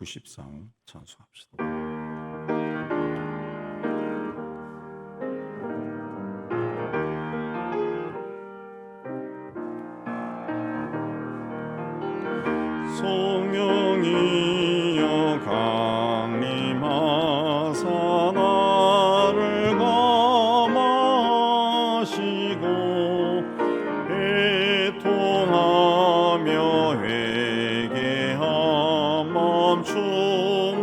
193 찬송합시다. 성령이여 강림하사 나를 감하시고 애통하며 회개한 마음 충만하게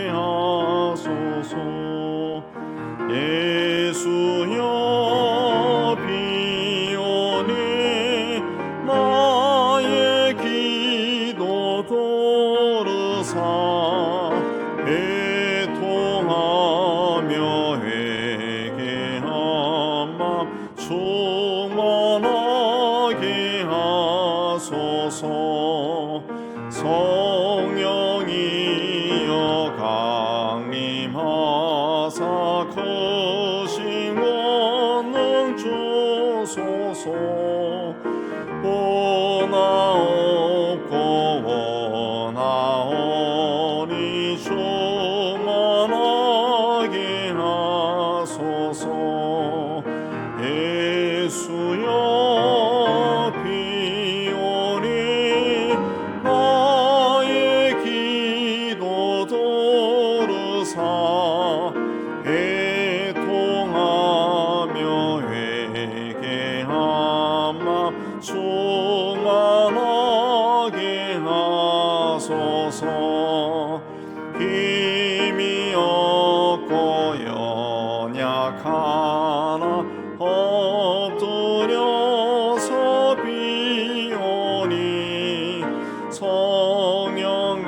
하소서. 예수여 비오니 나의 기도 들으사 애통하며 회개한 마음 충만하게 하소서. 성령이여 강림하사 크신 권능 주소서. 원하옵고 원하오니 충만하게 하소서. 예수여 비오니 나의 기도 들으사 애통하며 회개한 마음 충만하게 하소서. 힘이 없고 연약하나 엎드려서 비오니 성령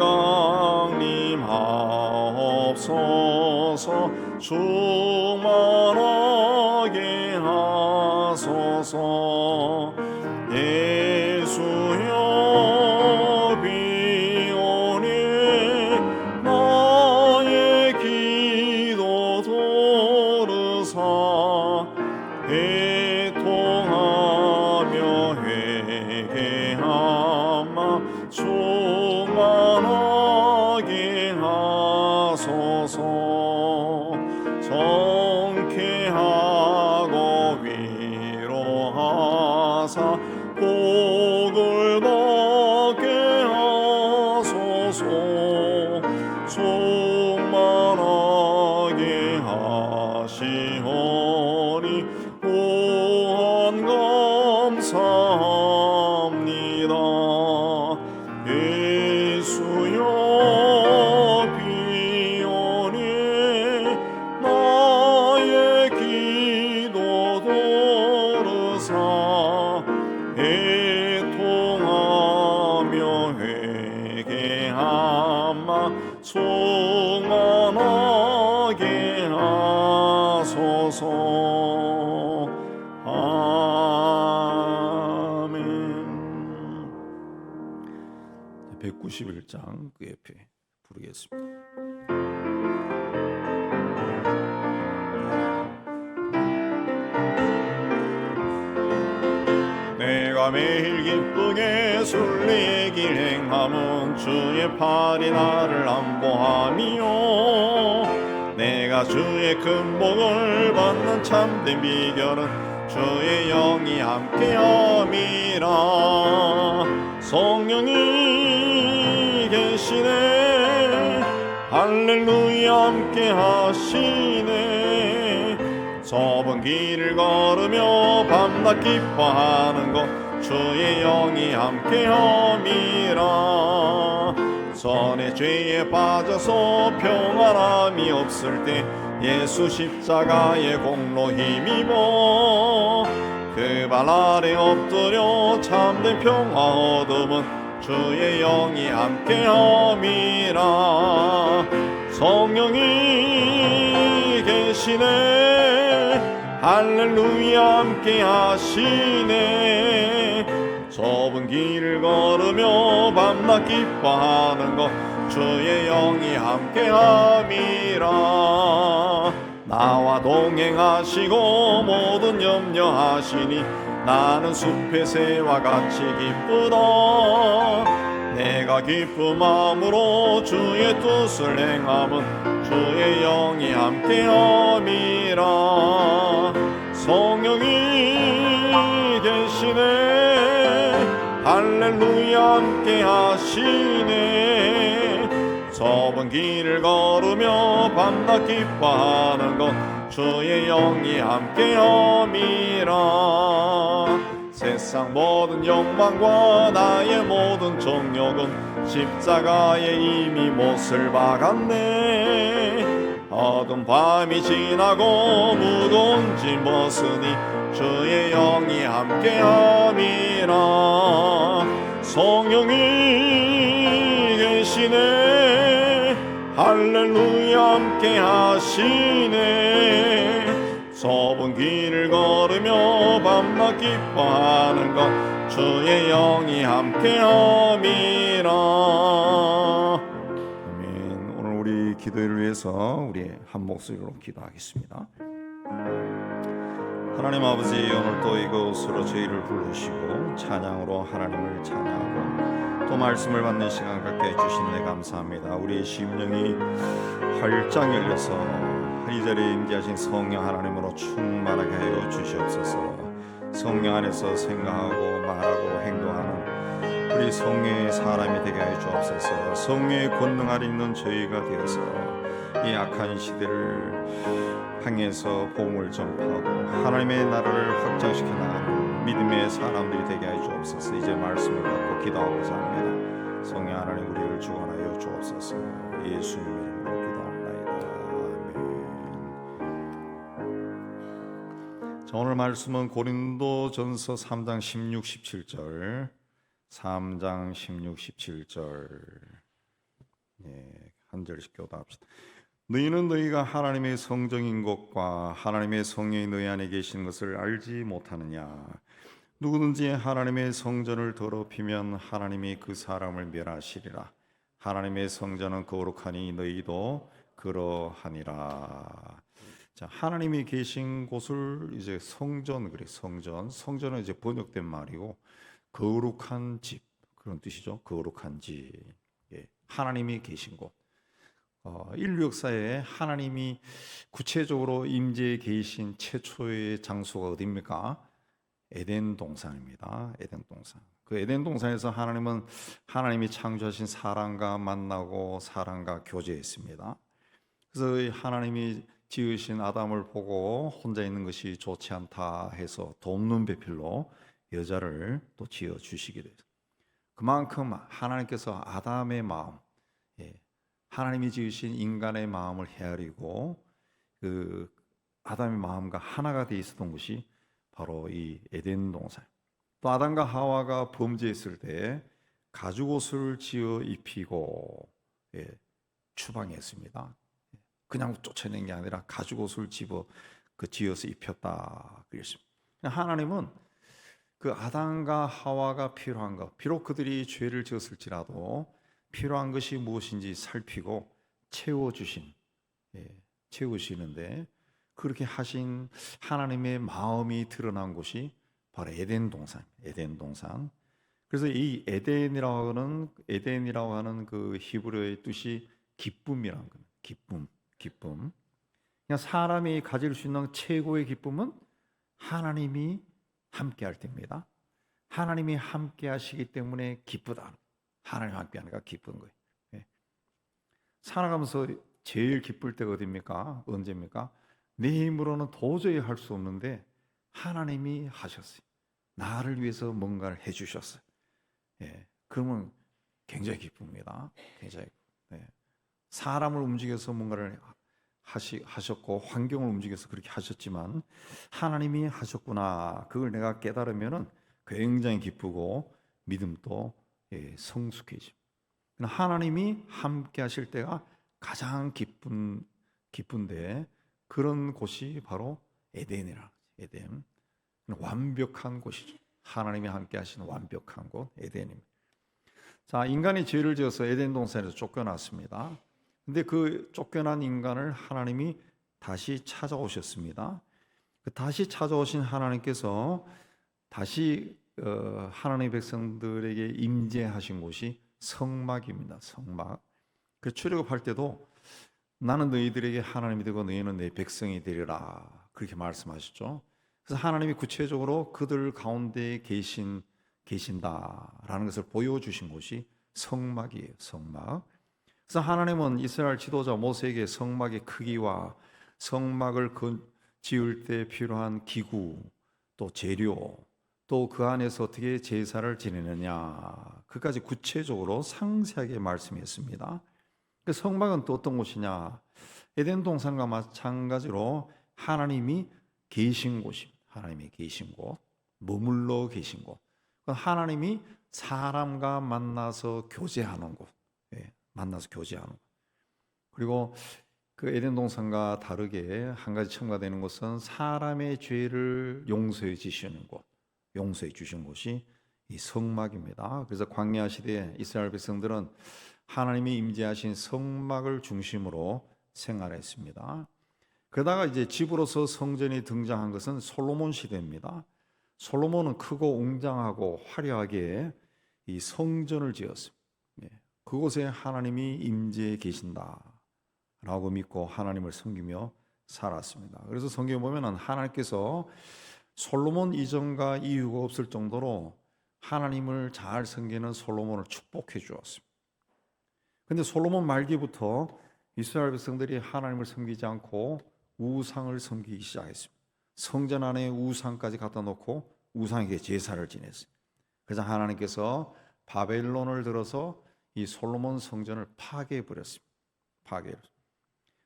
강림하옵소서. 충만하게 하소서. 예수여 비오니 나의 기도 들으사 애통하며 회개한 마음 충만하게 하소서. 정케하고 위로하사 복을 받게 하소서. 충만하게 하시오니 무한 감사합니다. 예수여 비오니 나의 기도 들으사 애통하며 회개한 마음 충만하게 하소서. 아멘. 191장 그 옆에 부르겠습니다. 내가 매일 기쁘게 순리의 길 행함은 주의 팔이 나를 안보하미요. 내가 주의 큰 복을 받는 참된 비결은 주의 영이 함께함이라. 성령이 계시네 할렐루야 함께 하시네. 좁은 길을 걸으며 밤낮 기뻐하는 것 주의 영이 함께함이라. 전에 죄에 빠져서 평안함이 없을 때 예수 십자가의 공로 힘입어 그 발 아래 엎드려 참된 평화 얻음은 주의 영이 함께함이라. 성령이 계시네 할렐루야 함께 하시네. 좁은 길을 걸으며 밤낮 기뻐하는 것 주의 영이 함께함이라. 나와 동행하시고 모든 염려하시니 나는 숲의 새와 같이 기쁘다. 내가 기쁜 마음으로 주의 뜻을 행함은 주의 영이 함께함이라. 성령이 계시네 할렐루야 함께 하시네. 좁은 길을 걸으며 밤낮 기뻐하는 것 주의 영이 함께함이라. 세상 모든 욕망과 나의 모든 정욕은 십자가에 이미 못을 박았네. 어두운 밤이 지나고 무거운 짐 벗으니 주의 영이 함께함이라. 성령이 계시네 할렐루야 함께 하시네. 좁은 길을 걸으며 밤낮 기뻐하는 것 주의 영이 함께함이라. 아멘. 오늘 우리 기도를 위해서 우리 한 목소리로 기도하겠습니다. 하나님 아버지, 오늘 또 이곳으로 저희를 부르시고 찬양으로 하나님을 찬양하고 또 말씀을 받는 시간 갖게 해주신 데 감사합니다. 우리의 심령이 활짝 열려서 이 자리에 임재하신 성령 하나님으로 충만하게 하여 주시옵소서. 성령 안에서 생각하고 말하고 행동하는 우리 성령의 사람이 되게 하여 주옵소서. 성령의 권능 아래 있는 저희가 되어서 이 악한 시대를 향해서 복음을 전파하고 하나님의 나라를 확장시켜 나가는 믿음의 사람들이 되게 하여 주옵소서. 이제 말씀을 받고 기도하고자 합니다. 성령 하나님 우리를 주관하여 주옵소서. 예수님 이름으로 기도합니다. 아멘. 자, 오늘 말씀은 고린도전서 3장 16, 17절 3장 16, 17절 한 절씩 교도합시다. 너희는 너희가 하나님의 성정인 것과 하나님의 성령이 너희 안에 계신 것을 알지 못하느냐. 누구든지 하나님의 성전을 더럽히면 하나님이 그 사람을 멸하시리라. 하나님의 성전은 거룩하니 너희도 그러하니라. 자, 하나님이 계신 곳을 이제 성전 그래. 성전은 이제 번역된 말이고 거룩한 집 그런 뜻이죠. 거룩한 집. 하나님이 계신 곳. 인류 역사에 하나님이 구체적으로 임재해 계신 최초의 장소가 어디입니까? 에덴 동산입니다. 에덴 동산. 그 에덴 동산에서 하나님은 하나님이 창조하신 사람과 만나고 사람과 교제했습니다. 그래서 하나님이 지으신 아담을 보고 혼자 있는 것이 좋지 않다 해서 돕는 배필로 여자를 또 지어 주시게 됐어요. 그만큼 하나님께서 아담의 마음, 하나님이 지으신 인간의 마음을 헤아리고 그 아담의 마음과 하나가 되어 있었던 것이 바로 이 에덴 동산. 또 아담과 하와가 범죄했을 때 가죽옷을 지어 입히고 추방했습니다. 그냥 쫓아낸 게 아니라 가죽옷을 지어서 입혔다 그랬습니다. 하나님은 그 아담과 하와가 필요한 것, 비록 그들이 죄를 지었을지라도 필요한 것이 무엇인지 살피고 채워주시는데 그렇게 하신 하나님의 마음이 드러난 곳이 바로 에덴 동산. 그래서 이 에덴이라고 하는 그 히브리어의 뜻이 기쁨이라는 겁니다. 기쁨. 그냥 사람이 가질 수 있는 최고의 기쁨은 하나님이 함께할 때입니다. 하나님이 함께하시기 때문에 기쁘다. 하나님 함께하니까 기쁜 거예요. 살아가면서 제일 기쁠 때가 어디입니까? 언제입니까? 내 힘으로는 도저히 할 수 없는데 하나님이 하셨어요. 나를 위해서 뭔가를 해주셨어요. 그러면 굉장히 기쁩니다. 굉장히. 사람을 움직여서 뭔가를 하셨고 환경을 움직여서 그렇게 하셨지만 하나님이 하셨구나. 그걸 내가 깨달으면은 굉장히 기쁘고 믿음도 성숙해집니다. 하나님이 함께 하실 때가 가장 기쁜데 그런 곳이 바로 에덴이라. 에덴. 완벽한 곳이죠. 하나님이 함께 하시는 완벽한 곳 에덴입니다. 자, 인간이 죄를 지어서 에덴 동산에서 쫓겨났습니다. 근데 그 쫓겨난 인간을 하나님이 다시 찾아오셨습니다. 다시 찾아오신 하나님께서 다시 하나님의 백성들에게 임재하신 곳이 성막입니다. 성막. 그 출애굽할 때도 나는 너희들에게 하나님이 되고 너희는 내 백성이 되리라 그렇게 말씀하셨죠. 그래서 하나님이 구체적으로 그들 가운데 계신다라는 것을 보여주신 곳이 성막이에요. 성막. 그래서 하나님은 이스라엘 지도자 모세에게 성막의 크기와 성막을 지을 때 필요한 기구, 또 재료, 또 그 안에서 어떻게 제사를 지내느냐, 그까지 구체적으로 상세하게 말씀했습니다. 그 성막은 또 어떤 곳이냐? 에덴 동산과 마찬가지로 하나님이 계신 곳입니다. 하나님이 계신 곳, 머물러 계신 곳. 하나님이 사람과 만나서 교제하는 곳, 만나서 교제하는 곳. 그리고 그 에덴 동산과 다르게 한 가지 첨가되는 것은 사람의 죄를 용서해 주시는 곳, 용서해 주신 곳이 이 성막입니다. 그래서 광야 시대에 이스라엘 백성들은 하나님이 임재하신 성막을 중심으로 생활했습니다. 그러다가 이제 집으로서 성전이 등장한 것은 솔로몬 시대입니다. 솔로몬은 크고 웅장하고 화려하게 이 성전을 지었습니다. 그곳에 하나님이 임재해 계신다라고 믿고 하나님을 섬기며 살았습니다. 그래서 성경에 보면은 하나님께서 솔로몬 이전과 이유가 없을 정도로 하나님을 잘 섬기는 솔로몬을 축복해 주었습니다. 근데 솔로몬 말기부터 이스라엘 백성들이 하나님을 섬기지 않고 우상을 섬기기 시작했습니다. 성전 안에 우상까지 갖다 놓고 우상에게 제사를 지냈어요. 그래서 하나님께서 바벨론을 들어서 이 솔로몬 성전을 파괴해 버렸습니다.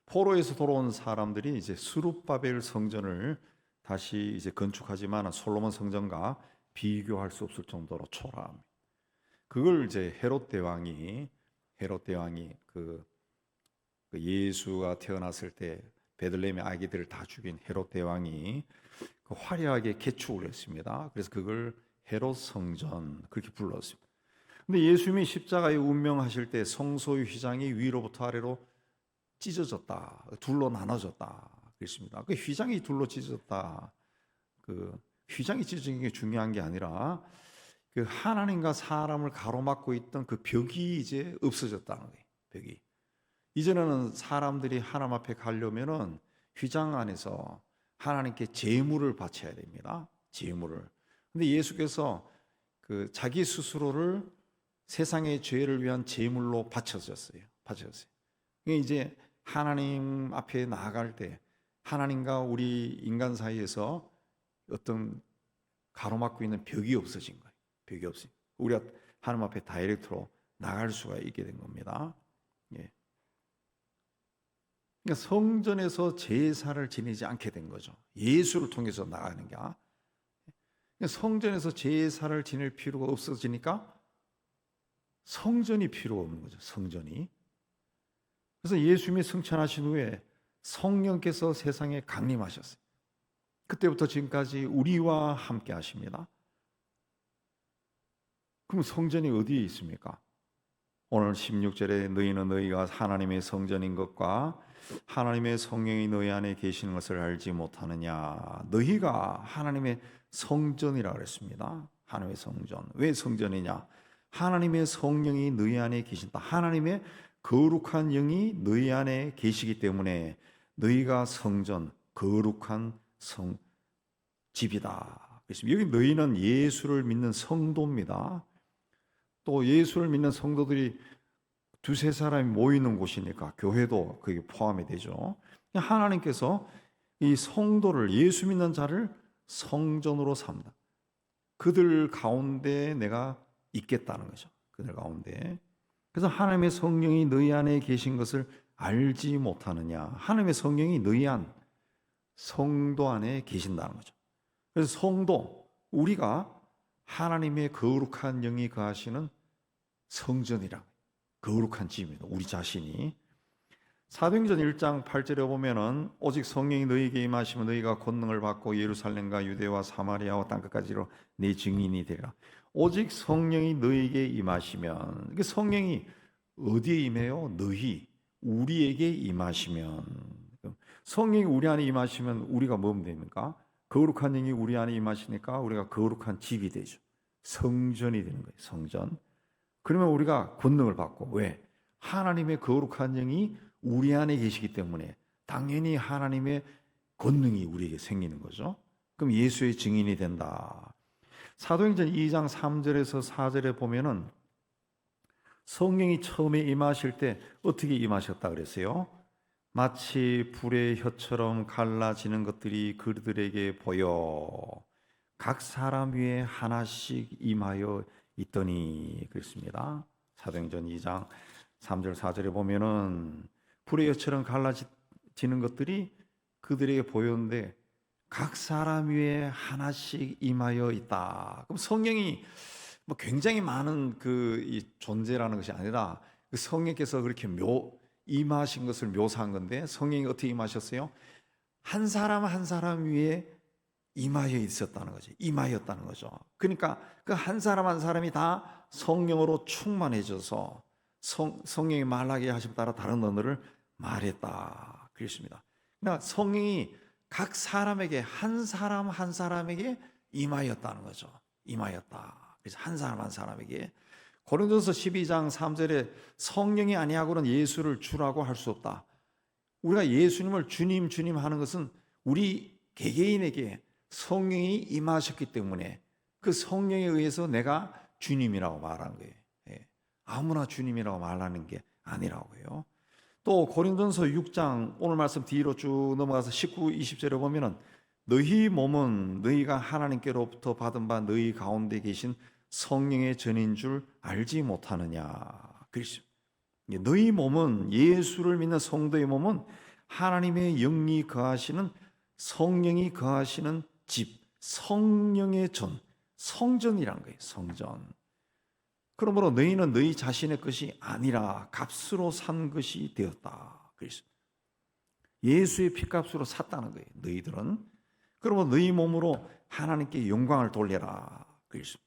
포로에서 돌아온 사람들이 이제 스룹바벨 성전을 다시 이제 건축하지만 솔로몬 성전과 비교할 수 없을 정도로 초라합니다. 그걸 이제 헤롯 대왕이 그 예수가 태어났을 때 베들레헴의 아기들을 다 죽인 헤롯 대왕이 그 화려하게 개축을 했습니다. 그래서 그걸 헤롯 성전 그렇게 불렀습니다. 근데 예수님이 십자가에 운명하실 때 성소의 휘장이 위로부터 아래로 찢어졌다, 둘로 나눠졌다 그랬습니다. 그 휘장이 둘로 찢어졌다, 그 휘장이 찢어진 게 중요한 게 아니라 그 하나님과 사람을 가로막고 있던 그 벽이 이제 없어졌다는 거예요. 벽이. 이전에는 사람들이 하나님 앞에 가려면은 휘장 안에서 하나님께 제물을 바쳐야 됩니다. 제물을. 근데 예수께서 그 자기 스스로를 세상의 죄를 위한 제물로 바쳐졌어요. 이제 하나님 앞에 나아갈 때 하나님과 우리 인간 사이에서 어떤 가로막고 있는 벽이 없어진 거예요. 벽이 없어요. 우리가 하나님 앞에 다이렉트로 나갈 수가 있게 된 겁니다. 예. 그러니까 성전에서 제사를 지내지 않게 된 거죠. 예수를 통해서 나가는 게. 그러니까 성전에서 제사를 지낼 필요가 없어지니까 성전이 필요가 없는 거죠. 성전이. 그래서 예수님이 승천하신 후에 성령께서 세상에 강림하셨어요. 그때부터 지금까지 우리와 함께 하십니다. 그럼 성전이 어디에 있습니까? 오늘 16절에 너희는 너희가 하나님의 성전인 것과 하나님의 성령이 너희 안에 계시는 것을 알지 못하느냐. 너희가 하나님의 성전이라 그랬습니다. 하나님의 성전. 왜 성전이냐? 하나님의 성령이 너희 안에 계신다. 하나님의 거룩한 영이 너희 안에 계시기 때문에 너희가 성전, 거룩한 집이다. 여기 너희는 예수를 믿는 성도입니다. 또 예수를 믿는 성도들이 두세 사람이 모이는 곳이니까 교회도 거기 포함이 되죠. 하나님께서 이 성도를, 예수 믿는 자를 성전으로 삼다. 그들 가운데 내가 있겠다는 거죠. 그들 가운데. 그래서 하나님의 성령이 너희 안에 계신 것을 알지 못하느냐. 하나님의 성령이 너희 안, 성도 안에 계신다는 거죠. 그래서 성도, 우리가 하나님의 거룩한 영이 거하시는 성전이라, 거룩한 집입니다. 우리 자신이. 사도행전 1장 8절에 보면은 오직 성령이 너희에게 임하시면 너희가 권능을 받고 예루살렘과 유대와 사마리아와 땅끝까지로 내 증인이 되리라. 오직 성령이 너희에게 임하시면, 그 성령이 어디에 임해요? 너희, 우리에게 임하시면. 성령이 우리 안에 임하시면 우리가 뭐면 됩니까? 거룩한 영이 우리 안에 임하시니까 우리가 거룩한 집이 되죠. 성전이 되는 거예요. 성전. 그러면 우리가 권능을 받고, 왜? 하나님의 거룩한 영이 우리 안에 계시기 때문에 당연히 하나님의 권능이 우리에게 생기는 거죠. 그럼 예수의 증인이 된다. 사도행전 2장 3절에서 4절에 보면은 성령이 처음에 임하실 때 어떻게 임하셨다 그랬어요? 마치 불의 혀처럼 갈라지는 것들이 그들에게 보여 각 사람 위에 하나씩 임하여 있더니 그랬습니다. 사도행전 2장 3절 4절에 보면은 불의 혀처럼 갈라지는 것들이 그들에게 보였는데 각 사람 위에 하나씩 임하여 있다. 그럼 성령이 뭐 굉장히 많은 이 존재라는 것이 아니라 그 성령께서 그렇게 임하신 것을 묘사한 건데, 성령이 어떻게 임하셨어요? 한 사람 한 사람 위에 임하여 있었다는 거죠. 임하였다는 거죠. 그러니까 그 한 사람 한 사람이 다 성령으로 충만해져서 성령이 말하게 하심 따라 다른 언어를 말했다. 그랬습니다. 그러니까 성령이 각 사람에게 한 사람 한 사람에게 임하였다는 거죠. 임하였다. 그래서 한 사람 한 사람에게. 고린도서 12장 3절에 성령이 아니하고는 예수를 주라고 할 수 없다. 우리가 예수님을 주님 주님 하는 것은 우리 개개인에게 성령이 임하셨기 때문에 그 성령에 의해서 내가 주님이라고 말하는 거예요. 아무나 주님이라고 말하는 게 아니라고요. 또 고린도전서 6장 오늘 말씀 뒤로 쭉 넘어가서 19, 20절에 보면은 너희 몸은 너희가 하나님께로부터 받은 바 너희 가운데 계신 성령의 전인 줄 알지 못하느냐. 그렇죠. 너희 몸은, 예수를 믿는 성도의 몸은 하나님의 영이 거하시는, 성령이 거하시는 집, 성령의 전, 성전이란 거예요. 성전. 그러므로 너희는 너희 자신의 것이 아니라 값으로 산 것이 되었다. 그래서 예수의 피값으로 샀다는 거예요. 너희들은. 그러면 너희 몸으로 하나님께 영광을 돌려라. 그래서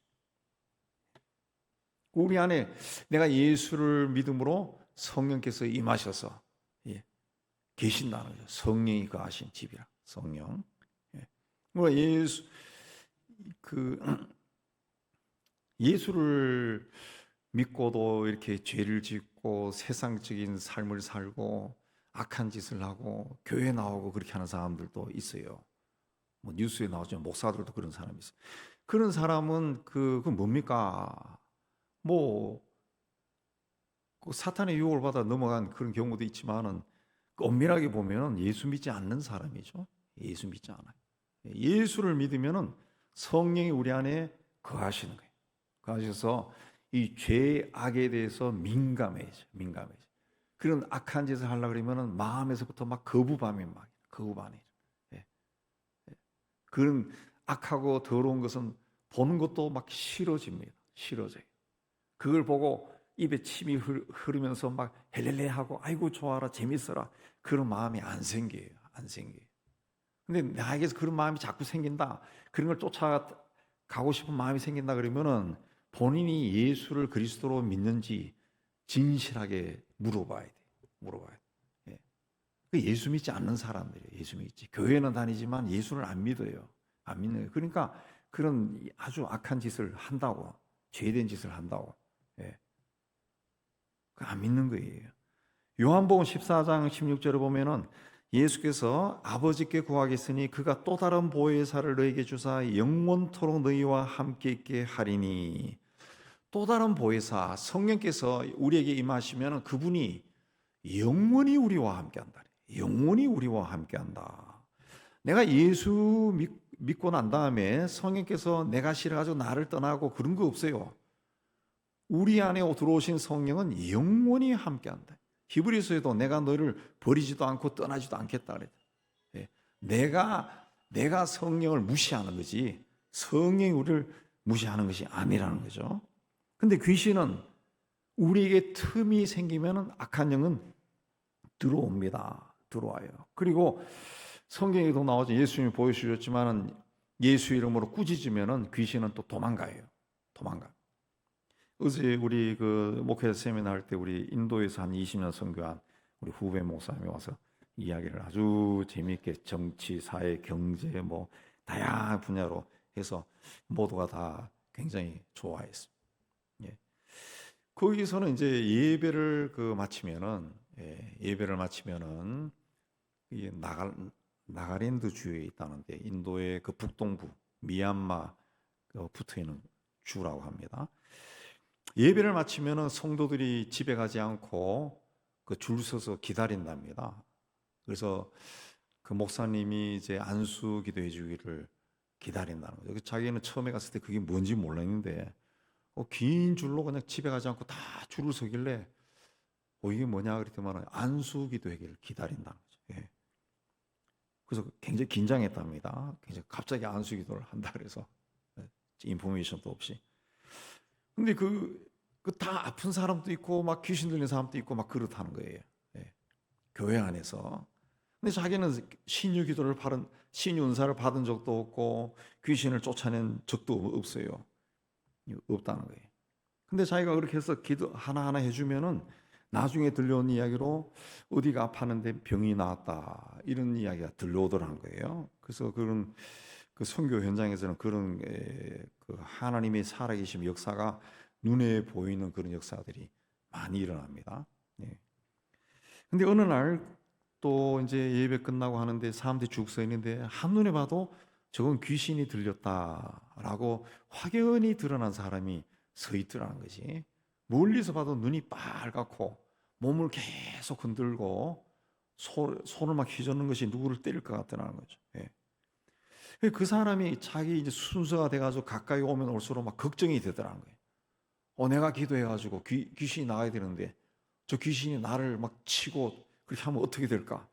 우리 안에 내가 예수를 믿음으로 성령께서 임하셔서 계신다는 거죠. 성령이 거하신 집이라. 성령. 예수를 믿고도 이렇게 죄를 짓고 세상적인 삶을 살고 악한 짓을 하고 교회 나오고 그렇게 하는 사람들도 있어요. 뭐 뉴스에 나오죠. 목사들도 그런 사람이 있어요. 그런 사람은 그 뭡니까? 뭐 사탄의 유혹을 받아 넘어간 그런 경우도 있지만은 엄밀하게 보면은 예수 믿지 않는 사람이죠. 예수 믿지 않아요. 예수를 믿으면은 성령이 우리 안에 거하시는 거예요. 거하셔서 이 죄 악에 대해서 민감해져. 그런 악한 짓을 하려 그러면은 마음에서부터 막 거부감이 그런 악하고 더러운 것은 보는 것도 막 싫어집니다. 싫어져요. 그걸 보고 입에 침이 흐르면서 막 헬렐레 하고 아이고 좋아라 재밌어라 그런 마음이 안 생겨요. 근데 나에게서 그런 마음이 자꾸 생긴다. 그런 걸 쫓아가고 싶은 마음이 생긴다 그러면은 본인이 예수를 그리스도로 믿는지 진실하게 물어봐야 돼. 예수 믿지 않는 사람들이에요. 예수 믿지. 교회는 다니지만 예수를 안 믿어요. 안 믿는 거예요. 그러니까 그런 아주 악한 짓을 한다고, 죄된 짓을 한다고. 안 믿는 거예요. 요한복음 14장 16절에 보면은 예수께서 아버지께 구하겠으니 그가 또 다른 보혜사를 너희에게 주사 영원토록 너희와 함께 있게 하리니. 또 다른 보혜사, 성령께서 우리에게 임하시면 그분이 영원히 우리와 함께한다. 영원히 우리와 함께한다. 내가 예수 믿고 난 다음에 성령께서 내가 싫어가지고 나를 떠나고 그런 거 없어요. 우리 안에 들어오신 성령은 영원히 함께한다. 히브리서에도 내가 너를 버리지도 않고 떠나지도 않겠다 그랬다. 내가 성령을 무시하는 거지 성령이 우리를 무시하는 것이 아니라는 거죠. 근데 귀신은 우리에게 틈이 생기면 악한 영은 들어와요. 그리고 성경에도 나오죠. 예수님이 보여주셨지만은 예수 이름으로 꾸짖으면은 귀신은 또 도망가요. 어제 우리 목회 세미나 할 때 우리 인도에서 한 20년 선교한 우리 후배 목사님이 와서 이야기를 아주 재미있게 정치, 사회, 경제 뭐 다양한 분야로 해서 모두가 다 굉장히 좋아했어요. 거기서는 이제 예배를 마치면은, 예배를 마치면은 이 나가랜드 주에 있다는데, 인도의 그 북동부 미얀마 붙어 있는 주라고 합니다. 예배를 마치면은 성도들이 집에 가지 않고 그 줄 서서 기다린답니다. 그래서 그 목사님이 이제 안수 기도해 주기를 기다린다는 거죠. 자기는 처음에 갔을 때 그게 뭔지 몰랐는데 긴 줄로 그냥 집에 가지 않고 다 줄을 서길래 이게 뭐냐 그랬더니 안수 기도하기를 기다린다는 거죠. 예. 그래서 굉장히 긴장했답니다. 굉장히 갑자기 안수 기도를 한다 그래서 인포메이션도 없이. 근데 다 아픈 사람도 있고 막 귀신 들린 사람도 있고 막 그렇다는 거예요. 예. 교회 안에서. 근데 자기는 신유 기도를 받은 신유 은사를 받은 적도 없고 귀신을 쫓아낸 적도 없어요. 없다는 거예요. 근데 자기가 그렇게 해서 기도 하나하나 해주면은 나중에 들려온 이야기로 어디가 아팠는데 병이 나았다 이런 이야기가 들려오더라는 거예요. 그래서 그런 그 선교 현장에서는 그런 그 하나님의 살아계심 역사가 눈에 보이는 그런 역사들이 많이 일어납니다. 예. 근데 어느 날 또 이제 예배 끝나고 하는데 사람들이 쭉 서 있는데 한눈에 봐도 저건 귀신이 들렸다라고 확연히 드러난 사람이 서 있더라는 거지. 멀리서 봐도 눈이 빨갛고 몸을 계속 흔들고 손을 막 휘젓는 것이 누구를 때릴 것 같다는 거죠. 예. 그 사람이 자기 이제 순서가 돼가지고 가까이 오면 올수록 막 걱정이 되더라는 거예요. 내가 기도해가지고 귀신이 나가야 되는데 저 귀신이 나를 막 치고 그렇게 하면 어떻게 될까?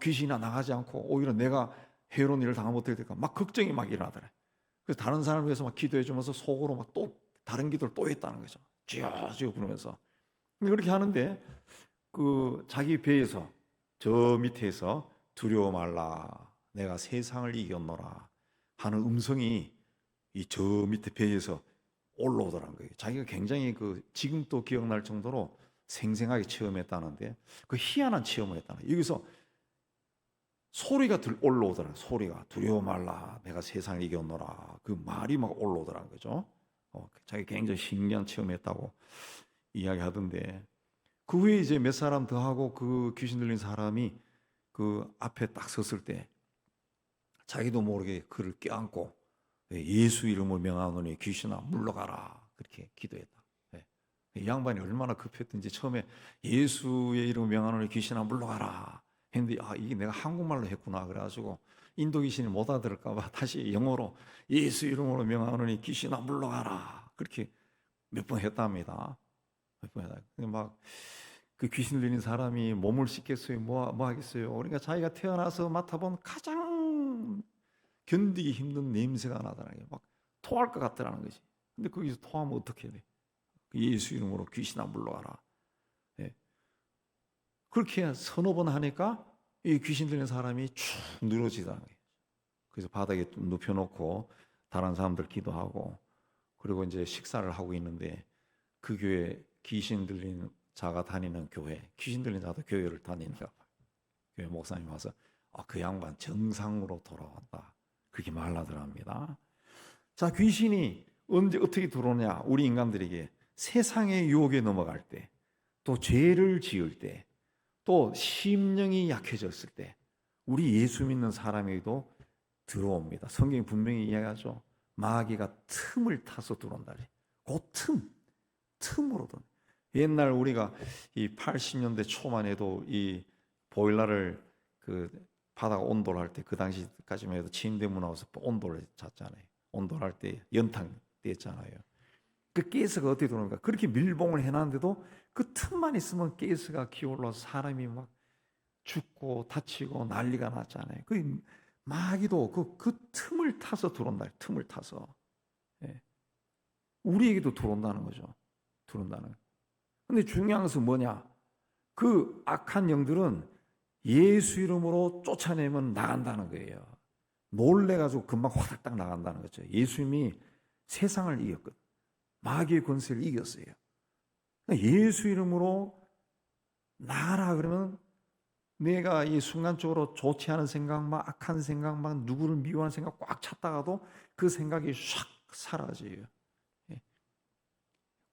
귀신이 나가지 않고 오히려 내가 해로운 일을 당하면 어떻게 될까? 막 걱정이 막 일어나더래. 그래서 다른 사람을 위해서 막 기도해주면서 속으로 막 또 다른 기도를 또 했다는 거죠. 쥐어쥐어 부르면서. 그렇게 하는데 그 자기 배에서 저 밑에서 두려워 말라 내가 세상을 이겼노라 하는 음성이 이 저 밑에 배에서 올라오더라는 거예요. 자기가 굉장히 지금도 기억날 정도로 생생하게 체험했다는데 그 희한한 체험을 했다는 거예요. 여기서 소리가 올라오더라. 소리가 두려워 말라 내가 세상을 이겼노라 그 말이 막 올라오더라는 거죠. 자기 굉장히 신기한 체험했다고 이야기하던데 그 후에 이제 몇 사람 더 하고 그 귀신 들린 사람이 그 앞에 딱 섰을 때 자기도 모르게 그를 껴안고 예수 이름을 명하노니 귀신아 물러가라 그렇게 기도했다. 이 양반이 얼마나 급했든지 처음에 예수의 이름을 명하노니 귀신아 물러가라 했는데 이게 내가 한국말로 했구나 그래가지고 인도 귀신이 못 알아들을까 봐 다시 영어로 예수 이름으로 명하노니 귀신아 물러가라 그렇게 몇 번 했답니다. 몇 번 했다. 막 그 귀신 들린 사람이 몸을 씻겠어요? 뭐 하겠어요? 그러니까 자기가 태어나서 맡아본 가장 견디기 힘든 냄새가 나더라는 게 막 토할 것 같더라는 거지. 근데 거기서 토하면 어떻게 돼? 예수 이름으로 귀신아 물러가라. 예. 그렇게 서너 번 하니까 이 귀신 들린 사람이 축 늘어지더라는 거예요. 그래서 바닥에 눕혀놓고 다른 사람들 기도하고 그리고 이제 식사를 하고 있는데 그 교회 귀신 들린 자가 다니는 교회, 귀신 들린 자도 교회를 다니니까 교회 목사님 와서 그 양반 정상으로 돌아왔다 그렇게 말하더랍니다. 자, 귀신이 언제 어떻게 들어오냐? 우리 인간들에게 세상의 유혹에 넘어갈 때, 또 죄를 지을 때, 또 심령이 약해졌을 때, 우리 예수 믿는 사람에게도 들어옵니다. 성경이 분명히 이야기하죠. 마귀가 틈을 타서 들어온다. 그 틈으로든. 옛날 우리가 이 80년대 초만 해도 이 보일러를 바다가 온도를 할 때 그 당시까지만 해도 침대 문 나와서 온도를 잤잖아요. 온도를 할 때 연탕 뗐잖아요. 그 가스가 어떻게 들어오는가? 그렇게 밀봉을 해놨는데도 그 틈만 있으면 가스가 기어올라서 사람이 막 죽고 다치고 난리가 났잖아요. 그 마귀도 그 틈을 타서 들어온다. 틈을 타서. 예. 우리에게도 들어온다는 거죠. 들어온다는. 근데 중요한 것은 뭐냐? 그 악한 영들은 예수 이름으로 쫓아내면 나간다는 거예요. 놀래가지고 금방 화닥딱 나간다는 거죠. 예수님이 세상을 이겼거든. 마귀의 권세를 이겼어요. 그러니까 예수 이름으로 나가라 그러면 내가 이 순간적으로 좋지 않은 생각, 막 악한 생각, 막 누구를 미워하는 생각 꽉 찼다가도 그 생각이 샥 사라져요.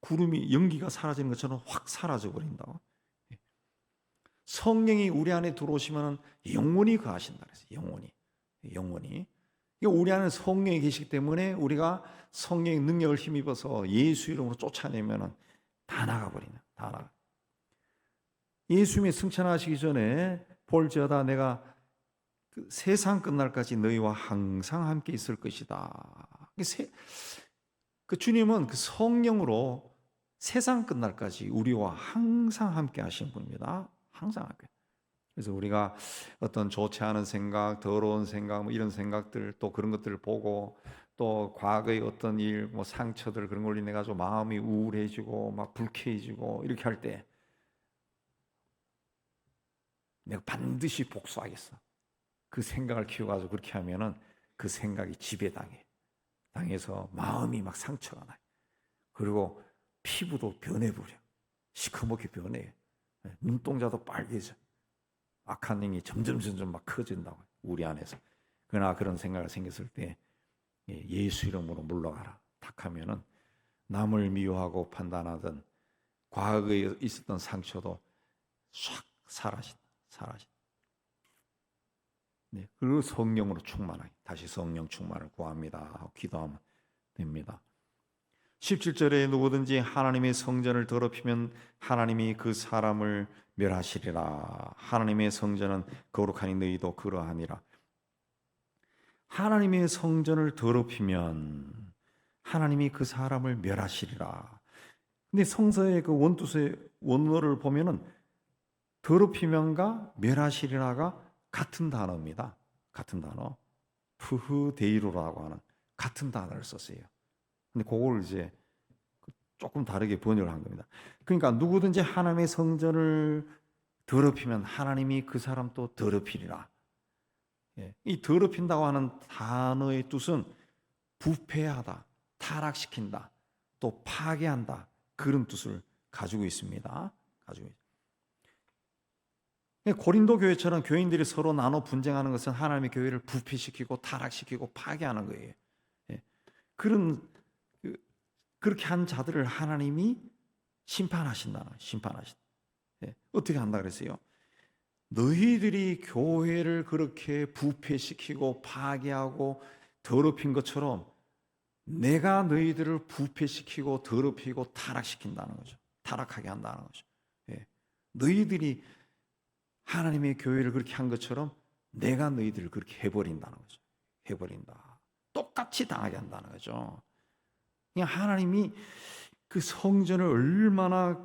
구름이 연기가 사라지는 것처럼 확 사라져 버린다고. 성령이 우리 안에 들어오시면 영원히 거하신다 그랬어요. 영원히. 우리 안에 성령이 계시기 때문에 우리가 성령의 능력을 힘입어서 예수 이름으로 쫓아내면 다 나가버리네. 다 나가. 예수님이 승천하시기 전에 볼지어다 내가 그 세상 끝날까지 너희와 항상 함께 있을 것이다. 그 주님은 그 성령으로 세상 끝날까지 우리와 항상 함께 하신 분입니다. 항상 함께. 그래서 우리가 어떤 좋지 않은 생각, 더러운 생각, 뭐 이런 생각들, 또 그런 것들을 보고, 또 과거의 어떤 일, 뭐 상처들 그런 걸로 인해 가지고 마음이 우울해지고 막 불쾌해지고 이렇게 할 때 내가 반드시 복수하겠어. 그 생각을 키워가지고 그렇게 하면은 그 생각이 지배당해서 마음이 막 상처가 나요. 그리고 피부도 변해버려. 시커멓게 변해. 눈동자도 빨개져. 악한 영이 점점 막 커진다고. 우리 안에서. 그러나 그런 생각이 생겼을 때 예수 이름으로 물러가라. 딱 하면은 남을 미워하고 판단하던 과거에 있었던 상처도 싹 사라진다. 네, 그리고 성령으로 충만하게 다시 성령 충만을 구합니다 하고 기도하면 됩니다. 17절에 누구든지 하나님의 성전을 더럽히면 하나님이 그 사람을 멸하시리라. 하나님의 성전은 거룩하니 너희도 그러하니라. 하나님의 성전을 더럽히면 하나님이 그 사람을 멸하시리라. 근데 성서의 그 원뜻의 원어를 보면은 더럽히면과 멸하시리라가 같은 단어입니다. 같은 단어. 푸흐데이로라고 하는 같은 단어를 썼어요. 근데 그걸 이제 조금 다르게 번역을 한 겁니다. 그러니까 누구든지 하나님의 성전을 더럽히면 하나님이 그 사람 또 더럽히리라. 이 더럽힌다고 하는 단어의 뜻은 부패하다, 타락시킨다, 또 파괴한다 그런 뜻을 가지고 있습니다. 고린도 교회처럼 교인들이 서로 나눠 분쟁하는 것은 하나님의 교회를 부패시키고 타락시키고 파괴하는 거예요. 그렇게 한 자들을 하나님이 심판하신다. 어떻게 한다 그랬어요? 너희들이 교회를 그렇게 부패시키고 파괴하고 더럽힌 것처럼 내가 너희들을 부패시키고 더럽히고 타락시킨다는 거죠. 타락하게 한다는 거죠. 너희들이 하나님의 교회를 그렇게 한 것처럼 내가 너희들을 그렇게 해버린다는 거죠. 해버린다. 똑같이 당하게 한다는 거죠. 그냥 하나님이 그 성전을 얼마나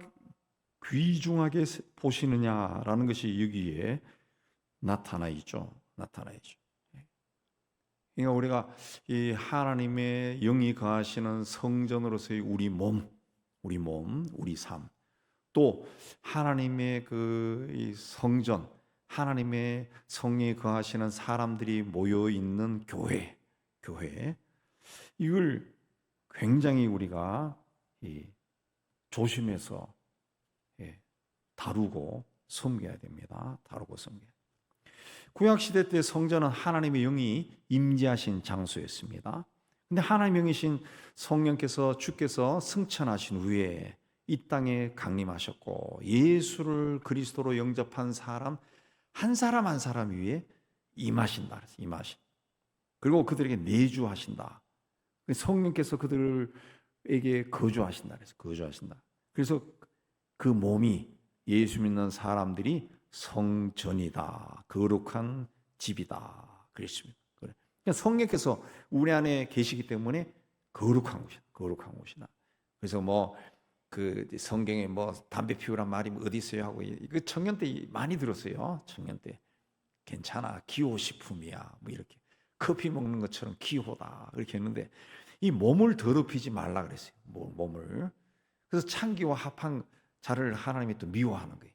귀중하게 보시느냐라는 것이 여기에 나타나 있죠. 그러니까 우리가 이 하나님의 영이 거하시는 성전으로서의 우리 몸, 우리 삶, 또 하나님의 이 성전, 하나님의 성령이 거하시는 사람들이 모여 있는 교회, 이걸 굉장히 우리가 조심해서 다루고 섬겨야 됩니다. 구약 시대 때 성전은 하나님의 영이 임재하신 장소였습니다. 근데 하나님의 영이신 성령께서 주께서 승천하신 후에 이 땅에 강림하셨고 예수를 그리스도로 영접한 사람 한 사람 위에 임하신다. 그리고 그들에게 내주하신다. 성령께서 그들에게 거주하신다. 그래서 그 몸이 예수 믿는 사람들이 성전이다. 거룩한 집이다. 그랬습니다. 그러니까 성령께서 우리 안에 계시기 때문에 거룩한 곳이다. 그래서 그 성경에 담배 피우란 말이 어디 있어요 하고 그 청년 때 많이 들었어요. 청년 때 괜찮아 기호식품이야 이렇게 커피 먹는 것처럼 기호다 이렇게 했는데 이 몸을 더럽히지 말라 그랬어요. 몸을. 그래서 창기와 합한 자를 하나님이 또 미워하는 거예요.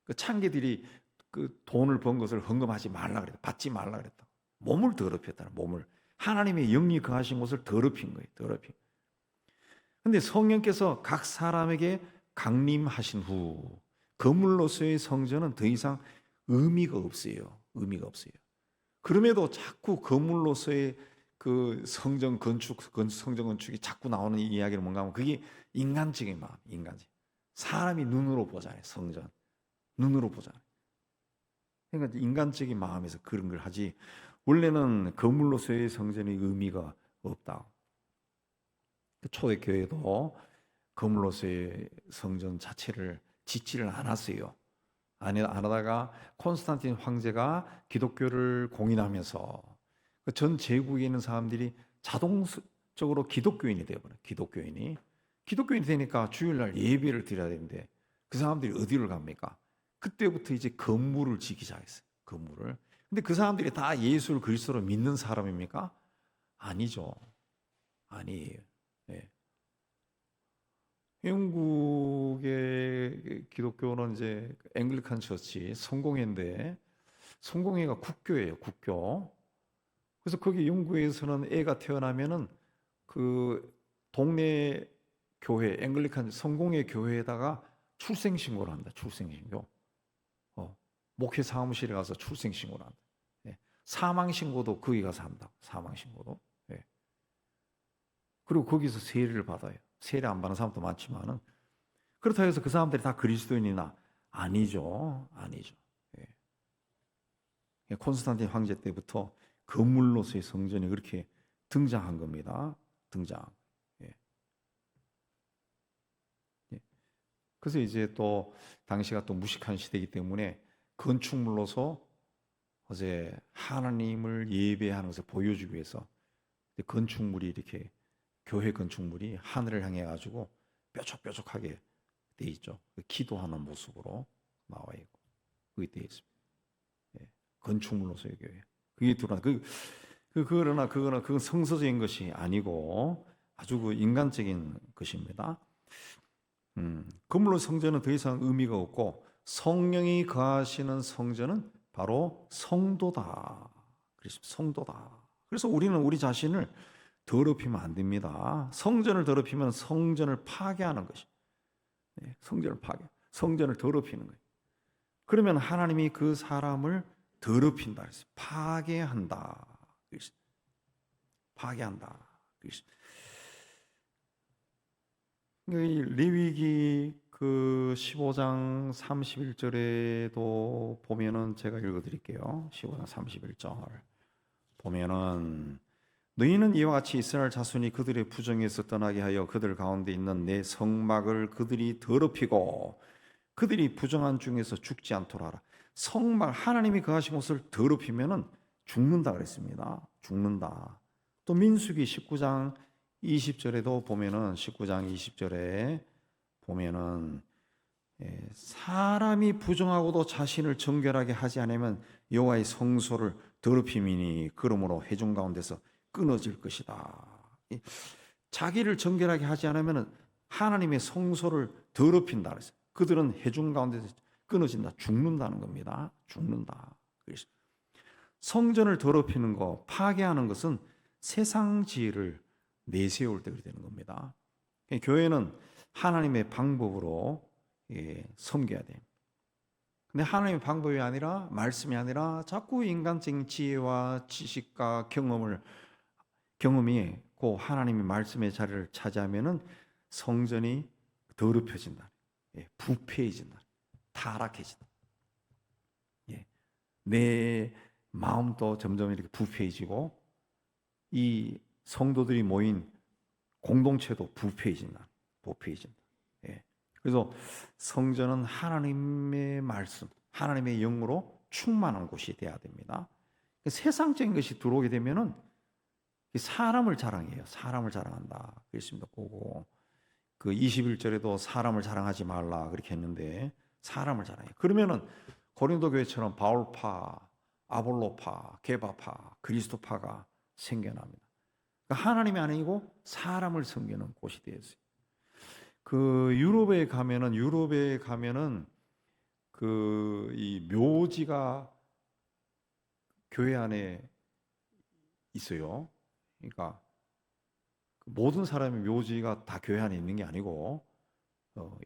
그 창기들이 그 돈을 번 것을 헌금하지 말라 그랬다. 받지 말라 그랬다. 몸을 더럽혔다. 몸을 하나님의 영이 거하신 곳을 더럽힌 거예요. 근데 성령께서 각 사람에게 강림하신 후 거물로서의 성전은 더 이상 의미가 없어요. 그럼에도 자꾸 거물로서의 그 성전 건축이 자꾸 나오는 이 이야기는 뭔가 하면 그게 인간적인 마음, 인간적. 사람이 눈으로 보잖아요, 성전. 눈으로 보잖아요. 그러니까 인간적인 마음에서 그런 걸 하지, 원래는 건물로서의 성전의 의미가 없다. 초대교회도 건물로서의 성전 자체를 짓지를 않았어요. 안 하다가 콘스탄틴 황제가 기독교를 공인하면서 전 제국에 있는 사람들이 자동적으로 기독교인이 되어버려요. 기독교인이 되니까 주일날 예배를 드려야 되는데 그 사람들이 어디를 갑니까? 그때부터 이제 건물을 짓기 시작했어요. 건물을. 근데 그 사람들이 다 예수를 그리스도로 믿는 사람입니까? 아니죠. 아니에요. 네. 영국의 기독교는 이제 앵글리칸 처치 성공회인데, 성공회가 국교예요, 국교. 그래서 거기 영국에서는 애가 태어나면은 그 동네 교회, 앵글리칸 성공회 교회에다가 출생신고를 한다. 출생신고. 목회 사무실에 가서 출생신고를 한다. 예. 사망신고도 거기 가서 한다. 사망신고도. 예. 그리고 거기서 세례를 받아요. 세례 안 받는 사람도 많지만은, 그렇다고 해서 그 사람들이 다 그리스도인이나 아니죠. 아니죠. 예. 콘스탄틴 황제 때부터 건물로서의 성전이 그렇게 등장한 겁니다. 등장. 예. 예. 그래서 이제 또 당시가 또 무식한 시대이기 때문에 건축물로서 어제 하나님을 예배하는 것을 보여주기 위해서 건축물이 이렇게, 교회 건축물이 하늘을 향해 가지고 뾰족뾰족하게 돼 있죠. 기도하는 모습으로 나와 있고 그게 돼 있습니다. 예. 건축물로서의 교회. 그게 드러나. 그러나 그건 성서적인 것이 아니고 아주 그 인간적인 것입니다. 건물로 성전은 더 이상 의미가 없고 성령이 거하시는 성전은 바로 성도다. 성도다. 그래서 우리는 우리 자신을 더럽히면 안 됩니다. 성전을 더럽히면 성전을 파괴하는 것이. 성전을 성전을 더럽히는 거예요. 그러면 하나님이 그 사람을 더럽힌다. 파괴한다. 파괴한다. 레위기 그 15장 31절에도 보면은 제가 읽어드릴게요. 15장 31절 보면은 너희는 이와 같이 이스라엘 자손이 그들의 부정에서 떠나게 하여 그들 가운데 있는 내 성막을 그들이 더럽히고 그들이 부정한 중에서 죽지 않도록 하라. 성막, 하나님이 거하신 곳을 더럽히면은 죽는다 그랬습니다. 죽는다. 또 민수기 19장 20절에도 보면은 19장 20절에 보면은 사람이 부정하고도 자신을 정결하게 하지 않으면 여호와의 성소를 더럽힘이니 그러므로 회중 가운데서 끊어질 것이다. 자기를 정결하게 하지 않으면 하나님의 성소를 더럽힌다 그랬어요. 그들은 회중 가운데서 끊어진다. 죽는다는 겁니다. 죽는다. 성전을 더럽히는 거, 파괴하는 것은 세상 지혜를 내세울 때 그렇게 되는 겁니다. 교회는 하나님의 방법으로 섬겨야 돼요. 근데 하나님의 방법이 아니라, 말씀이 아니라 자꾸 인간적인 지혜와 지식과 경험이 그 하나님의 말씀의 자리를 차지하면은 성전이 더럽혀진다. 부패해진다. 타락해진다. 내 마음도 점점 이렇게 부패해지고 이 성도들이 모인 공동체도 부패해진다. 그래서 성전은 하나님의 말씀, 하나님의 영으로 충만한 곳이 돼야 됩니다. 세상적인 것이 들어오게 되면은 사람을 자랑해요. 사람을 자랑한다. 그랬습니다. 보고 그 21절에도 사람을 자랑하지 말라 그렇게 했는데 사람을 자랑해요. 그러면은 고린도 교회처럼 바울파, 아볼로파, 게바파, 그리스도파가 생겨납니다. 그러니까 하나님이 아니고 사람을 섬기는 곳이 되었어요. 그 유럽에 가면은 그 이 묘지가 교회 안에 있어요. 그러니까 모든 사람의 묘지가 다 교회 안에 있는 게 아니고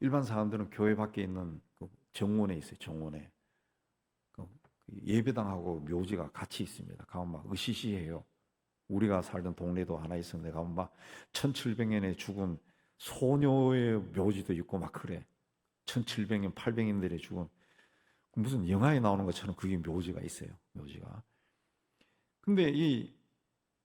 일반 사람들은 교회 밖에 있는 그 정원에 있어요. 정원에 예배당하고 묘지가 같이 있습니다. 가면 막 으시시해요. 우리가 살던 동네도 하나 있었는데 가면 막 1700년에 죽은 소녀의 묘지도 있고 막 그래. 1700년, 800년들에 죽은 무슨 영화에 나오는 것처럼 그게 묘지가 있어요. 묘지가. 근데 이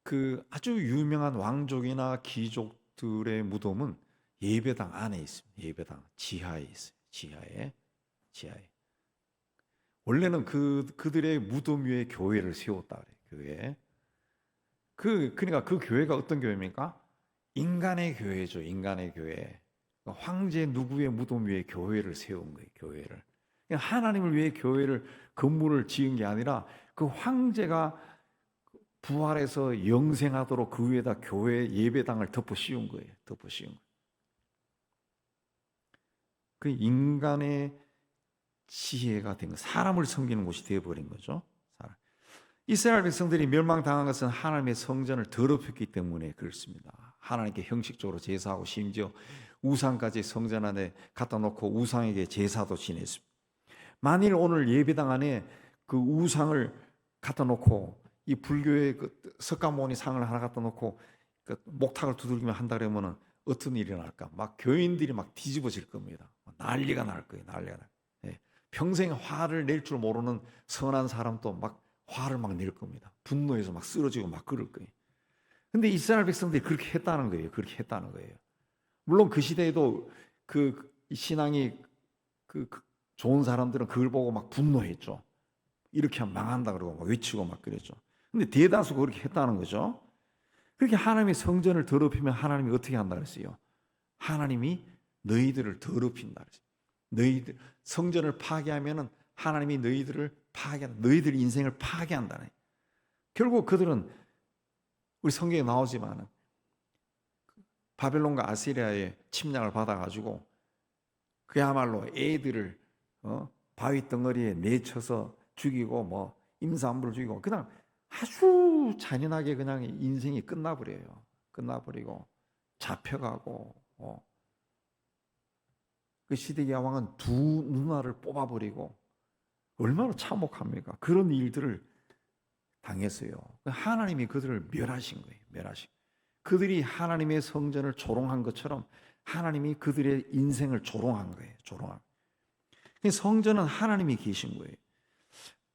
그 아주 유명한 왕족이나 귀족들의 무덤은 예배당 안에 있습니다. 예배당 지하에 있어요. 지하에. 원래는 그들의 무덤 위에 교회를 세웠다 그래요. 교회. 그러니까 그 교회가 어떤 교회입니까? 인간의 교회죠. 인간의 교회. 그러니까 황제 누구의 무덤 위에 교회를 세운 거예요. 교회를. 그러니까 하나님을 위해 교회를 건물을 지은 게 아니라 그 황제가 부활해서 영생하도록 그 위에다 교회 예배당을 덮어 씌운 거예요. 덮어 씌운 거예요. 그 인간의 지혜가 된 거, 사람을 섬기는 곳이 되어버린 거죠. 이스라엘 백성들이 멸망당한 것은 하나님의 성전을 더럽혔기 때문에 그렇습니다. 하나님께 형식적으로 제사하고 심지어 우상까지 성전 안에 갖다 놓고 우상에게 제사도 지냈습니다. 만일 오늘 예배당 안에 그 우상을 갖다 놓고 이 불교의 그 석가모니 상을 하나 갖다 놓고 그 목탁을 두들기며 한다 그러면은 어떤 일이 날까? 막 교인들이 막 뒤집어질 겁니다. 난리가 날 거예요. 난리가 날. 예. 평생 화를 낼 줄 모르는 선한 사람도 막 화를 막 낼 겁니다. 분노해서 막 쓰러지고 막 그럴 거예요. 근데 이스라엘 백성들이 그렇게 했다는 거예요. 그렇게 했다는 거예요. 물론 그 시대에도 그 신앙이 그 좋은 사람들은 그걸 보고 막 분노했죠. 이렇게 하면 망한다 그러고 막 외치고 막 그랬죠. 근데 대다수가 그렇게 했다는 거죠. 그렇게 하나님의 성전을 더럽히면 하나님이 어떻게 한다 그랬어요? 하나님이 너희들을 더럽힌다 그랬어요. 너희들 성전을 파괴하면은 하나님이 너희들을 파괴한다. 너희들 인생을 파괴한다네. 결국 그들은 우리 성경에 나오지만은 바벨론과 아시리아의 침략을 받아가지고 그야말로 애들을 바위 덩어리에 내쳐서 죽이고 뭐 임산부를 죽이고 그냥 아주 잔인하게 그냥 인생이 끝나버려요. 끝나버리고 잡혀가고 그 시드기야 왕은 두 누나를 뽑아버리고 얼마나 참혹합니까? 그런 일들을 당했어요. 하나님이 그들을 멸하신 거예요. 멸하신. 그들이 하나님의 성전을 조롱한 것처럼 하나님이 그들의 인생을 조롱한 거예요. 조롱한. 성전은 하나님이 계신 거예요.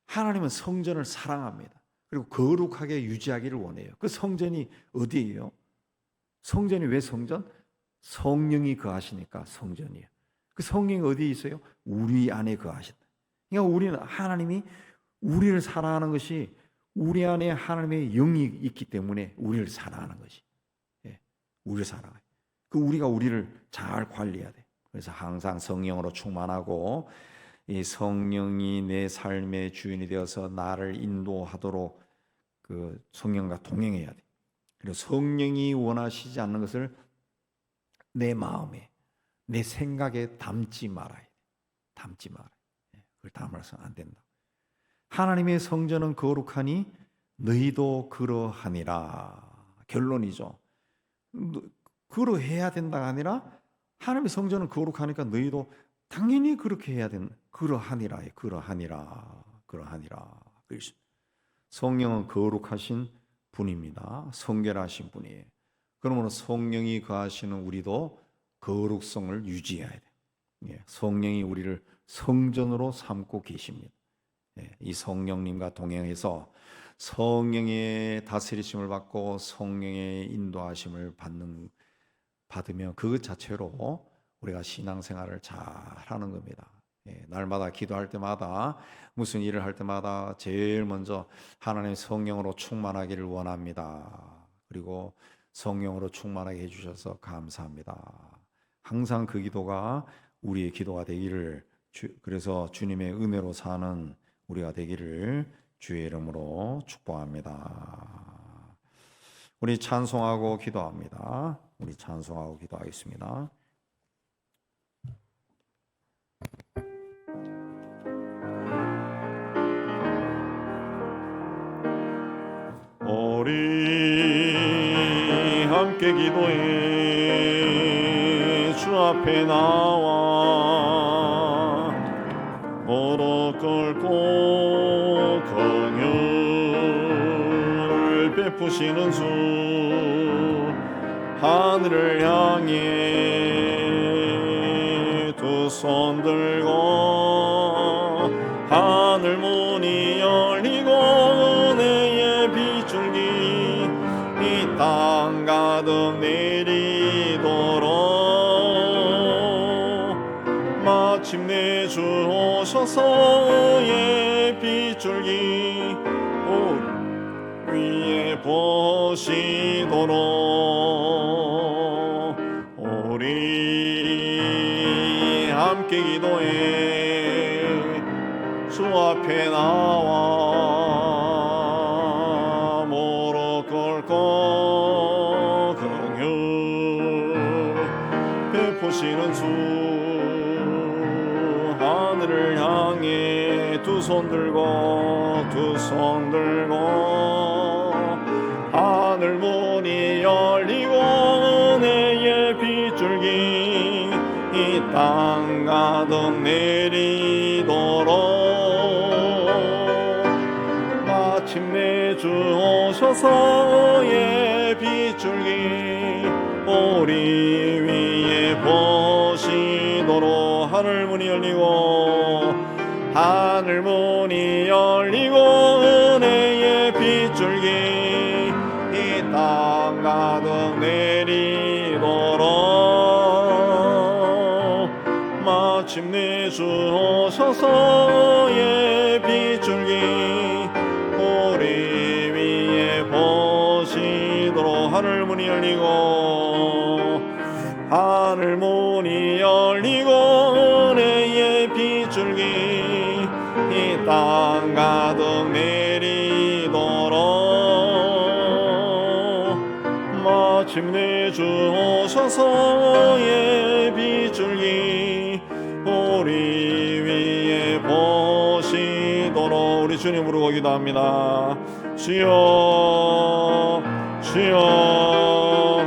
하나님은 성전을 사랑합니다. 그리고 거룩하게 유지하기를 원해요. 그 성전이 어디예요? 성전이 왜 성전? 성령이 거하시니까 성전이에요. 그 성령이 어디에 있어요? 우리 안에 거하신다. 그러니까 우리는 하나님이 우리를 사랑하는 것이 우리 안에 하나님의 영이 있기 때문에 우리를 사랑하는 것이. 우리를 사랑해요. 그 우리가 우리를 잘 관리해야 돼. 그래서 항상 성령으로 충만하고 이 성령이 내 삶의 주인이 되어서 나를 인도하도록 그 성령과 동행해야 돼. 그리고 성령이 원하시지 않는 것을 내 마음에, 내 생각에 담지 말아야 돼. 담지 말아야 돼. 그걸 담아서는 안 된다. 하나님의 성전은 거룩하니 너희도 그러하니라. 결론이죠. 그러해야 된다가 아니라 하나님의 성전은 거룩하니까 너희도 당연히 그렇게 해야 된다. 그러하니라. 그러하니라. 성령은 거룩하신 분입니다. 성결하신 분이에요. 그러므로 성령이 거하시는 우리도 거룩성을 유지해야 돼요. 성령이 우리를 성전으로 삼고 계십니다. 이 성령님과 동행해서 성령의 다스리심을 받고 성령의 인도하심을 받으면 그 자체로 우리가 신앙생활을 잘 하는 겁니다. 날마다 기도할 때마다 무슨 일을 할 때마다 제일 먼저 하나님의 성령으로 충만하기를 원합니다. 그리고 성령으로 충만하게 해주셔서 감사합니다. 항상 그 기도가 우리의 기도가 되기를 그래서 주님의 은혜로 사는 우리가 되기를 주의 이름으로 축복합니다. 우리 찬송하고 기도합니다. 우리 찬송하고 기도하겠습니다. 우리 함께 기도해 주 앞에 나와 무릎 꿇고 긍휼을 베푸시 베푸시는 주 하늘을 향해 두 손 들고 하늘 문이 열리고 은혜의 빗줄기 이 땅 가득 내리도록 마침내 주 오셔서 의의 빗줄기 위에 보시도록 우리 함께 기도해 주 앞에 나와 무릎 꿇고 긍휼 베푸시는 주 하늘을 향해 두 손 들고 하늘 문이 열리고 은혜의 빗줄기 이 땅 가득 내리도록 마침내 주 오셔서 의의 빗줄기 우리 위에 보시도록 하늘 문이 열리고 은혜의 빗줄기 이 땅 가득 내리도록 마침내 주 오셔서 의의 빗줄기 우리 위에 보시도록 하늘 문이 열리고 은혜의 빗줄기 이 땅 가득 내리도록 마침내 주 오셔서 의의 빗줄기 우리 위에 보시도록 우리 주님 부르고 기도합니다. 주여 주여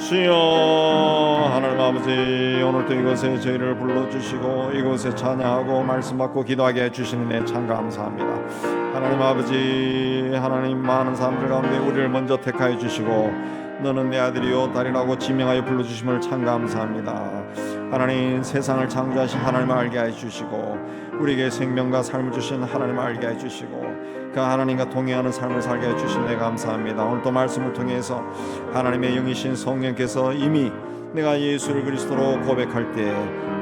주여 하나님 아버지 오늘도 이곳에 저희를 불러주시고 이곳에 찬양하고 말씀 받고 기도하게 해주시는 데 참 감사합니다. 하나님 아버지 하나님 많은 사람들 가운데 우리를 먼저 택하여 주시고 너는 내 아들이요 딸이라고 지명하여 불러주심을 참 감사합니다. 하나님 세상을 창조하신 하나님을 알게 해주시고 우리에게 생명과 삶을 주신 하나님을 알게 해주시고 그 하나님과 동행하는 삶을 살게 해주신 데 감사합니다. 오늘도 말씀을 통해서 하나님의 영이신 성령께서 이미 내가 예수를 그리스도로 고백할 때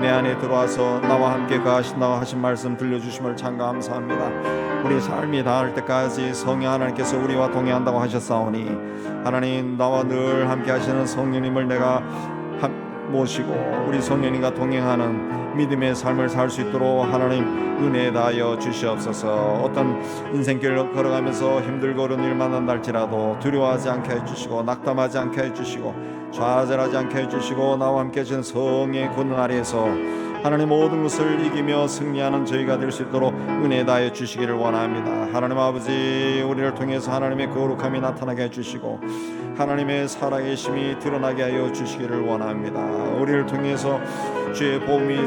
내 안에 들어와서 나와 함께 거하신다고 하신 말씀 들려주심을 참 감사합니다. 우리 삶이 닿을 때까지 성령 하나님께서 우리와 동행한다고 하셨사오니 하나님 나와 늘 함께 하시는 성령님을 내가 모시고 우리 성령님과 동행하는 믿음의 삶을 살 수 있도록 하나님 은혜 다하여 주시옵소서. 어떤 인생길을 걸어가면서 힘들고 어려운 일 만난다 할지라도 두려워하지 않게 해주시고 낙담하지 않게 해주시고 좌절하지 않게 해주시고 나와 함께 하시는 성의 권능 아래에서 하나님 모든 것을 이기며 승리하는 저희가 될 수 있도록 은혜 다해 주시기를 원합니다. 하나님 아버지 우리를 통해서 하나님의 거룩함이 나타나게 해주시고 하나님의 살아계심이 드러나게 하여 주시기를 원합니다. 우리를 통해서 주의 복음이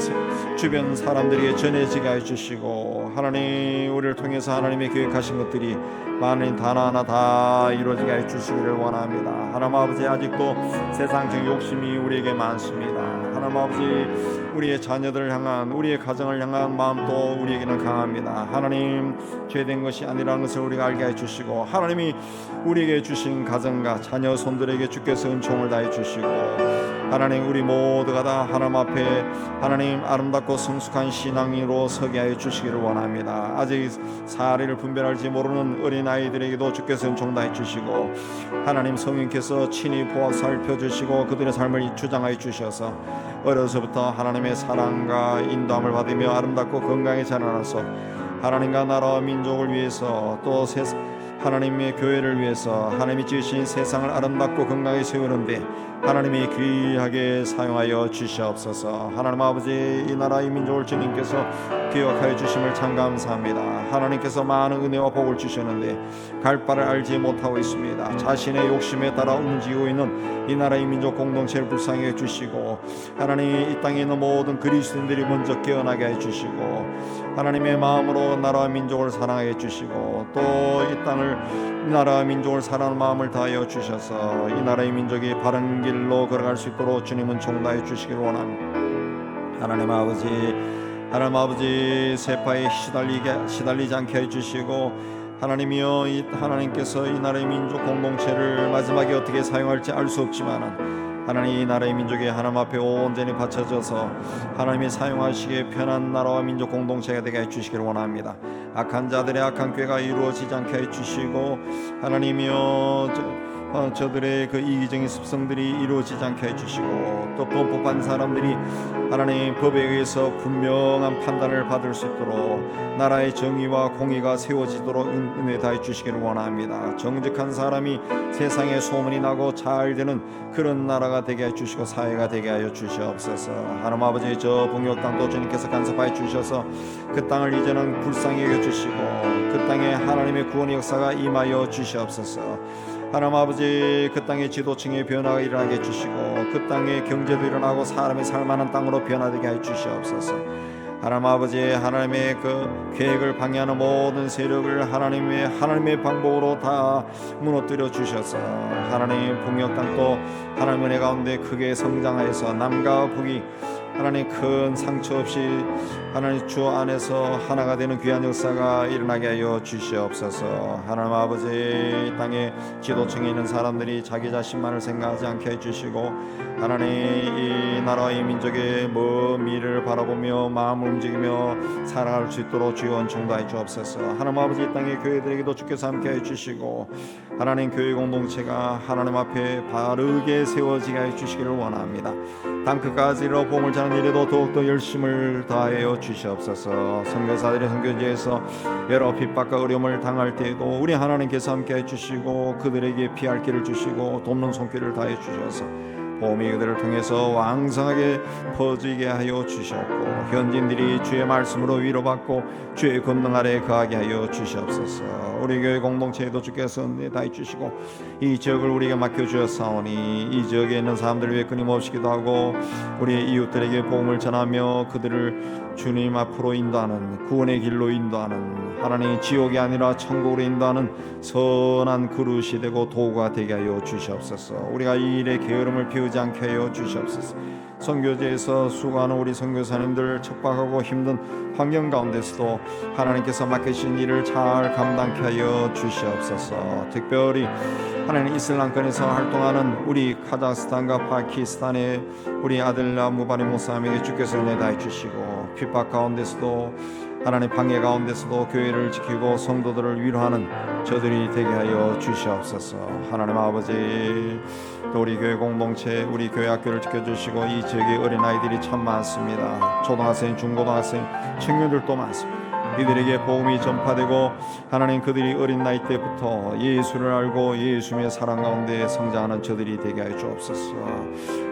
주변 사람들에게 전해지게 해주시고 하나님 우리를 통해서 하나님의 계획하신 것들이 많은 하나하나 다 이루어지게 해주시기를 원합니다. 하나님 아버지 아직도 세상적 욕심이 우리에게 많습니다. 하나님 아버지 우리의 자녀들을 향한 우리의 가정을 향한 마음도 우리에게는 강합니다. 하나님 죄된 것이 아니라는 것을 우리가 알게 해주시고 하나님이 우리에게 주신 가정과 자녀 손들에게 주께서 은총을 다해 주시고 하나님 우리 모두가 다 하나님 앞에 하나님 아름답고 성숙한 신앙으로 서게 하여 주시기를 원합니다. 아직 사리를 분별할지 모르는 어린아이들에게도 주께서 은총 다해 주시고 하나님 성령께서 친히 보아 살펴주시고 그들의 삶을 주장하여 주셔서 어려서부터 하나님의 사랑과 인도함을 받으며 아름답고 건강히 자라나서 하나님과 나라와 민족을 위해서 또 하나님의 교회를 위해서 하나님이 지으신 세상을 아름답고 건강히 세우는데 하나님이 귀하게 사용하여 주시옵소서. 하나님 아버지, 이 나라 이 민족을 주님께서 기억하여 주심을 참 감사합니다. 하나님께서 많은 은혜와 복을 주셨는데 갈 바를 알지 못하고 있습니다. 자신의 욕심에 따라 움직이고 있는 이 나라 이 민족 공동체를 불쌍히 해주시고, 하나님 이 땅에 있는 모든 그리스도인들이 먼저 깨어나게 해주시고, 하나님의 마음으로 나라와 민족을 사랑하게 해주시고, 또 이 땅을, 이 나라와 민족을 사랑하는 마음을 다하여 주셔서 이 나라의 민족이 바른 길로 걸어갈 수 있도록 주님은 총다해 주시기를 원합니다. 하나님 아버지 세파에 시달리지 않게 해주시고, 하나님이여, 하나님께서 이 나라의 민족 공동체를 마지막에 어떻게 사용할지 알 수 없지만은, 하나님 이 나라의 민족이 하나님 앞에 온전히 바쳐져서 하나님이 사용하시기에 편한 나라와 민족 공동체가 되게 해주시기를 원합니다. 악한 자들의 악한 꾀가 이루어지지 않게 해주시고, 하나님이여, 저들의 그 이기적인 습성들이 이루어지지 않게 해주시고, 또 범법한 사람들이 하나님 법에 의해서 분명한 판단을 받을 수 있도록 나라의 정의와 공의가 세워지도록 은혜 다해 주시기를 원합니다. 정직한 사람이 세상에 소문이 나고 잘 되는 그런 나라가 되게 해주시고 사회가 되게 하여 주시옵소서. 하나님 아버지, 저 북녘 땅도 주님께서 간섭하여 주셔서 그 땅을 이제는 불쌍히 여겨주시고 그 땅에 하나님의 구원의 역사가 임하여 주시옵소서. 하나님 아버지, 그 땅의 지도층의 변화가 일어나게 해주시고 그 땅의 경제도 일어나고 사람이 살만한 땅으로 변화되게 해주시옵소서. 하나님 아버지, 하나님의 그 계획을 방해하는 모든 세력을 하나님의 방법으로 다 무너뜨려 주셔서 하나님 북녘 땅도 하나님의 은혜 가운데 크게 성장하여서 남과 북이 하나님 큰 상처 없이 하나님 주 안에서 하나가 되는 귀한 역사가 일어나게 하여 주시옵소서. 하나님 아버지, 이 땅에 지도층에 있는 사람들이 자기 자신만을 생각하지 않게 해주시고, 하나님 이 나라와 이 민족의 먼 미래를 바라보며 마음을 움직이며 살아갈 수 있도록 주여 은총다해 주옵소서. 하나님 아버지, 이 땅의 교회들에게도 주께서 함께 해주시고 하나님 교회 공동체가 하나님 앞에 바르게 세워지게 해주시기를 원합니다. 땅끝까지로 복음을 전하는 일에도 더욱더 열심을 다하여 주시옵소서. 선교사들의 선교지에서 여러 핍박과 어려움을 당할 때에도 우리 하나님께서 함께 해주시고 그들에게 피할 길을 주시고 돕는 손길을 다해 주셔서 복음이 그들을 통해서 왕성하게 퍼지게 하여 주셨고, 현지인들이 주의 말씀으로 위로받고 주의 권능 아래 거하게 하여 주시옵소서. 우리 교회 공동체에도 주께서 은혜 다해 주시고 이 지역을 우리에게 맡겨주셨사오니 이 지역에 있는 사람들을 위해 끊임없이 기도하고 우리 이웃들에게 복음을 전하며 그들을 주님 앞으로 인도하는, 구원의 길로 인도하는, 하나님 지옥이 아니라 천국으로 인도하는 선한 그릇이 되고 도구가 되게 하여 주시옵소서. 우리가 이 일에 게으름을 피우지 않게 하여 주시옵소서. 선교지에서 수고하는 우리 선교사님들 척박하고 힘든 환경 가운데서도 하나님께서 맡기신 일을 잘 감당케 하여 주시옵소서. 특별히 하나님 이슬람권에서 활동하는 우리 카자흐스탄과 파키스탄의 우리 아들라 무바리 목사님에게 주께서 은혜 다해 주시고, 핍박 가운데서도 하나님 방해 가운데서도 교회를 지키고 성도들을 위로하는 저들이 되게 하여 주시옵소서. 하나님 아버지, 또 우리 교회 공동체, 우리 교회 학교를 지켜주시고 이 지역에 어린아이들이 참 많습니다. 초등학생, 중고등학생, 청년들도 많습니다. 이들에게 복음이 전파되고 하나님 그들이 어린 나이 때부터 예수를 알고 예수님의 사랑 가운데 성장하는 저들이 되게 하여 주옵소서.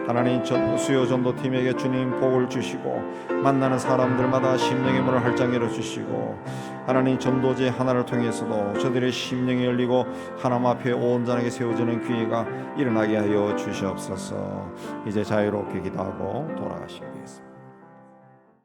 하나님 수요 전도팀에게 주님 복을 주시고 만나는 사람들마다 심령의 문을 활짝 열어주시고 하나님 전도제 하나를 통해서도 저들의 심령이 열리고 하나님 앞에 온전하게 세워지는 기회가 일어나게 하여 주시옵소서. 이제 자유롭게 기도하고 돌아가시겠습니다.